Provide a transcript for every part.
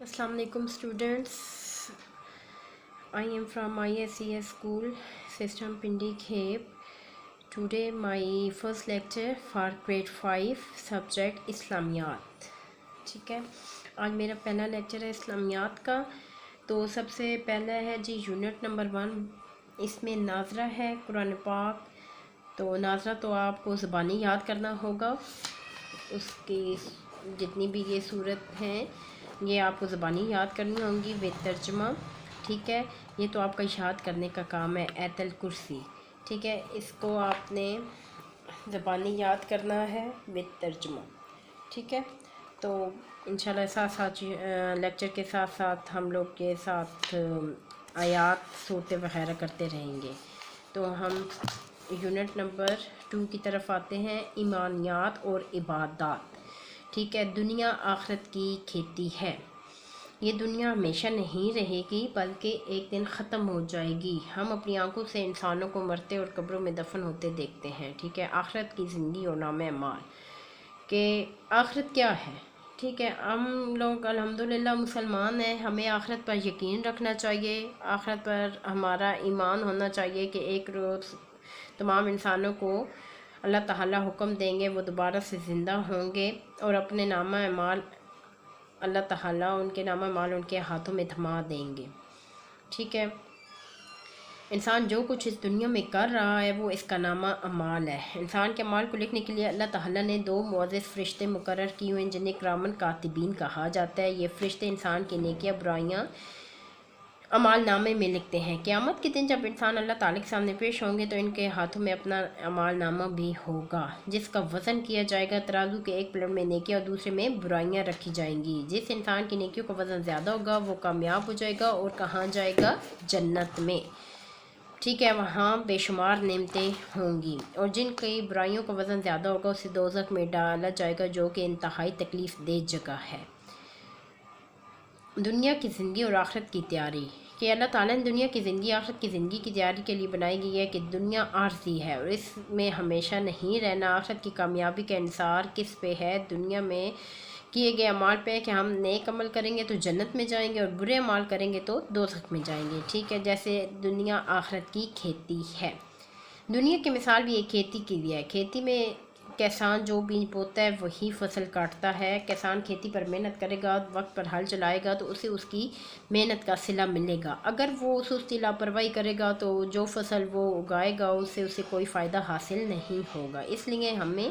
Assalamu alaikum students. I am from ISES school system Pindi Khep. Today my first lecture for grade 5 subject इस्लामियात. ठीक है, आज मेरा पहला lecture है इस्लामियात का। तो सबसे पहला है जी यूनिट नंबर 1, इसमें नाजरा है कुरान पाक। तो नाजरा तो आपको ज़बानी याद करना होगा, उसकी जितनी भी ये सूरत हैं ये आपको ज़बानी याद करनी होंगी विद तर्जुमा। ठीक है, ये तो आपका याद करने का काम है। आयतल कुर्सी, ठीक है, इसको आपने ज़बानी याद करना है विद तर्जुमा। ठीक है, तो इंशाल्लाह साथ साथ लेक्चर के साथ साथ हम लोग के साथ आयात सूरतें वगैरह करते रहेंगे। तो हम यूनिट नंबर 2 की तरफ आते हैं, ईमानियात और इबादत। ठीक है, दुनिया आखिरत की खेती है। ये दुनिया हमेशा नहीं रहेगी बल्कि एक दिन ख़त्म हो जाएगी। हम अपनी आंखों से इंसानों को मरते और कब्रों में दफन होते देखते हैं। ठीक है, आखिरत की ज़िंदगी और नाम अमाल के आखिरत क्या है। ठीक है, हम लोग अल्हम्दुलिल्लाह मुसलमान हैं, हमें आखिरत पर यकीन रखना चाहिए, आखिरत पर हमारा ईमान होना चाहिए कि एक रोज़ तमाम इंसानों को अल्लाह ताला हुक्म देंगे, वो दोबारा से ज़िंदा होंगे और अपने नामा अमाल अल्लाह ताला उनके नामा अमाल उनके हाथों में थमा देंगे। ठीक है, इंसान जो कुछ इस दुनिया में कर रहा है वो इसका नामा अमाल है। इंसान के अमाल को लिखने के लिए अल्लाह ताला ने 2 मुअज़्ज़िज़ फ़रिश्ते मुकर्रर किए हुए हैं जिन्हें किरामन कातिबीन कहा जाता है। ये फ़रिश्ते इंसान की नेकियां बुराइयां अमाल नामे में लिखते हैं। क़यामत के दिन जब इंसान अल्लाह ताला के सामने पेश होंगे तो इनके हाथों में अपना अमाल नामा भी होगा जिसका वज़न किया जाएगा। तराजू के एक प्लेट में नेकियां और दूसरे में बुराइयां रखी जाएंगी। जिस इंसान की नेकियों का वज़न ज़्यादा होगा वो कामयाब हो जाएगा और कहाँ जाएगा, जन्नत में। ठीक है, वहाँ बेशुमार नेमतें होंगी। और जिनकी बुराइयों का वज़न ज़्यादा होगा उसे दोज़ख में डाला जाएगा जो कि इंतहाई तकलीफ़ दे जगह है। दुनिया की ज़िंदगी और आखिरत की तैयारी कि अल्लाह ताला ने दुनिया की ज़िंदगी आखिरत की ज़िंदगी की तैयारी के लिए बनाई गई है कि दुनिया आर्जी है और इसमें हमेशा नहीं रहना। आखिरत की कामयाबी का इंसार किस पे है, दुनिया में किए गए अमाल पे है कि हम नेक अमल करेंगे तो जन्नत में जाएंगे और बुरे अमाल करेंगे तो दोज़ख में जाएंगे। ठीक है, जैसे दुनिया आखिरत की खेती है। दुनिया की मिसाल भी एक खेती की भी है। खेती में किसान जो बीज बोता है वही फसल काटता है। किसान खेती पर मेहनत करेगा, वक्त पर हल चलाएगा तो उसे उसकी मेहनत का सिला मिलेगा। अगर वो सुस्ती लापरवाही करेगा तो जो फसल वो उगाएगा उससे उसे कोई फ़ायदा हासिल नहीं होगा। इसलिए हमें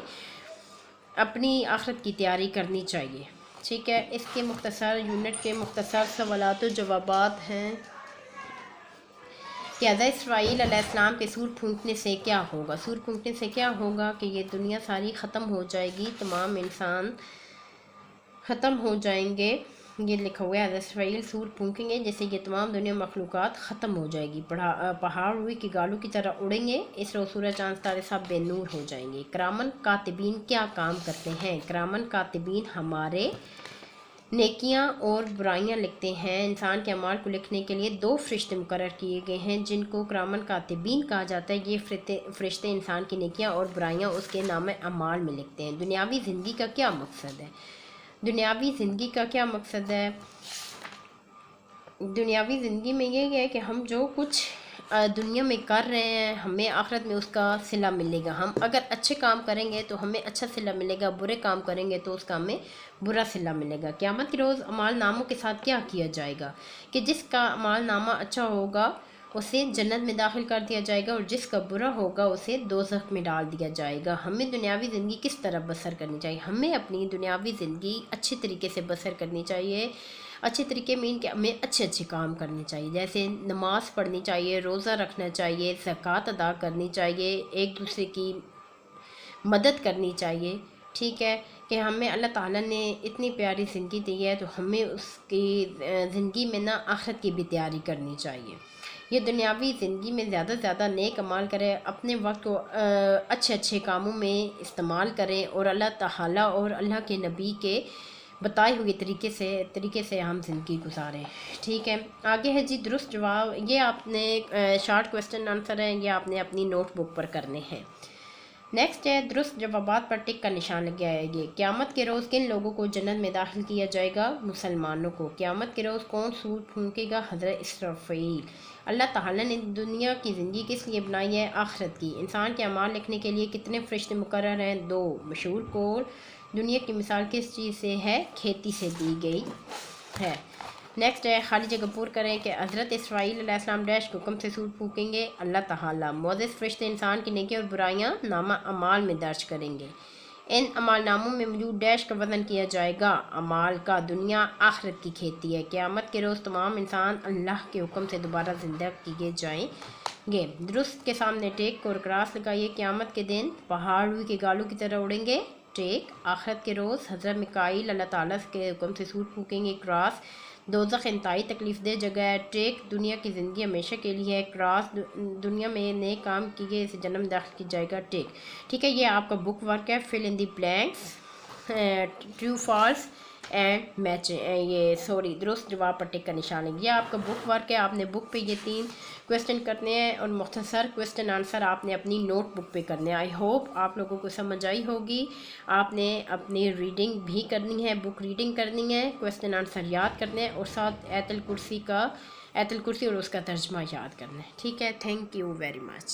अपनी आखिरत की तैयारी करनी चाहिए। ठीक है, इसके मुख्तसर यूनिट के मुख्तसर सवालात और जवाबात हैं कि हज़रत इसराईल अलैहिस्सलाम के सूर फूंकने से क्या होगा। सूर फूंकने से क्या होगा कि ये दुनिया सारी ख़त्म हो जाएगी, तमाम इंसान ख़त्म हो जाएंगे। ये लिखा हुआ है हज़रत इसराईल सूर फूंकेंगे जिससे ये तमाम दुनिया मखलूक़ात ख़त्म हो जाएगी। पहाड़ रुई की गालों की तरह उड़ेंगे, इस रोज़ सूरज चाँद तारे सब बेनूर हो जाएंगे। किरामन कातिबीन क्या काम करते हैं। किरामन कातिबीन हमारे नेकियां और बुराइयां लिखते हैं। इंसान के अमाल को लिखने के लिए 2 फ़रिश्ते मुकर्रर किए गए हैं जिनको किरामन कातिबीन कहा जाता है। ये फ़रिश्ते इंसान की नेकियां और बुराइयां उसके नाम अमाल में लिखते हैं। दुनियावी ज़िंदगी का क्या मकसद है। दुनियावी ज़िंदगी का क्या मकसद है, दुनियावी ज़िंदगी में ये है कि हम जो कुछ दुनिया में कर रहे हैं हमें आखिरत में उसका सिला मिलेगा। हम अगर अच्छे काम करेंगे तो हमें अच्छा सिला मिलेगा, बुरे काम करेंगे तो उसका हमें बुरा सिला मिलेगा। क़यामत के रोज़ अमाल नामों के साथ क्या किया जाएगा कि जिसका अमाल नामा अच्छा होगा उसे जन्नत में दाखिल कर दिया जाएगा और जिसका बुरा होगा उसे दोज़ख में डाल दिया जाएगा। हमें दुनियावी ज़िंदगी किस तरह बसर करनी चाहिए। हमें अपनी दुनियावी ज़िंदगी अच्छे तरीके से बसर करनी चाहिए। अच्छे तरीके में कि हमें अच्छे अच्छे काम करने चाहिए, जैसे नमाज़ पढ़नी चाहिए, रोज़ा रखना चाहिए, ज़कात अदा करनी चाहिए, एक दूसरे की मदद करनी चाहिए। ठीक है, कि हमें अल्लाह ताला ने इतनी प्यारी ज़िंदगी दी है तो हमें उसकी ज़िंदगी में ना आखिरत की भी तैयारी करनी चाहिए। ये दुनियावी ज़िंदगी में ज़्यादा से ज़्यादा नेक अमाल करें, अपने वक्त को अच्छे अच्छे कामों में इस्तेमाल करें और अल्लाह ताला और अल्लाह के नबी के बताए हुए तरीके से हम ज़िंदगी गुजारें। ठीक है, आगे है जी दुरुस्त जवाब। ये आपने शॉर्ट क्वेश्चन आंसर हैं, ये आपने अपनी नोटबुक पर करने हैं। نیکسٹ ہے درست جوابات پر ٹک کا نشان لگایا ہے یہ قیامت کے روز کن لوگوں کو جنت میں داخل کیا جائے گا؟ مسلمانوں کو۔ قیامت کے روز کون سور پھونکے گا؟ حضرت اسرافیل۔ اللہ تعالیٰ نے دنیا کی زندگی کس لیے بنائی ہے؟ آخرت کی۔ انسان کے اعمال لکھنے کے لیے کتنے فرشتے مقرر ہیں؟ 2۔ مشہور قول دنیا کی مثال کس چیز سے ہے؟ کھیتی سے دی گئی ہے۔ نیکسٹ ہے خالی جگہ پور کریں کہ حضرت اسرائیل علیہ السلام ڈیش کے حکم سے سور پھونکیں گے؟ اللہ تعالیٰ۔ معزز فرشتے انسان کی نیکی اور برائیاں نامہ اعمال میں درج کریں گے۔ ان اعمال ناموں میں موجود ڈیش کا وزن کیا جائے گا؟ اعمال کا۔ دنیا آخرت کی کھیتی ہے۔ قیامت کے روز تمام انسان اللہ کے حکم سے دوبارہ زندہ کیے جائیں گے۔ درست کے سامنے ٹیک اور کراس لگائیے۔ قیامت کے دن پہاڑ روئی کے گالوں کی طرح اڑیں گے؟ ٹیک۔ آخرت کے روز حضرت میکائیل اللہ تعالیٰ کے حکم سے سور پھونکیں گے؟ کراس۔ دوزخ انتہائی تکلیف دہ جگہ ہے؟ ٹیک۔ دنیا کی زندگی ہمیشہ کے لیے ہے؟ کراس۔ دنیا میں نیک کام کیے اسے جنم داخل کی جائے گا؟ ٹیک۔ ٹھیک ہے، یہ آپ کا بک ورک ہے، fill in the blanks, true false and match, درست جواب پر ٹک کا نشان ہے۔ یہ آپ کا بک ورک ہے، آپ نے بک پہ یہ 3 کویسچن کرنے ہیں اور مختصر کویسچن آنسر آپ نے اپنی نوٹ بک پہ کرنے ہیں۔ آئی ہوپ آپ لوگوں کو سمجھ آئی ہوگی۔ آپ نے اپنی ریڈنگ بھی کرنی ہے، بک ریڈنگ کرنی ہے، کویسچن آنسر یاد کرنے ہیں اور ساتھ آیت الکرسی اور اس کا ترجمہ یاد کرنا ہے۔ ٹھیک ہے، تھینک یو ویری مچ۔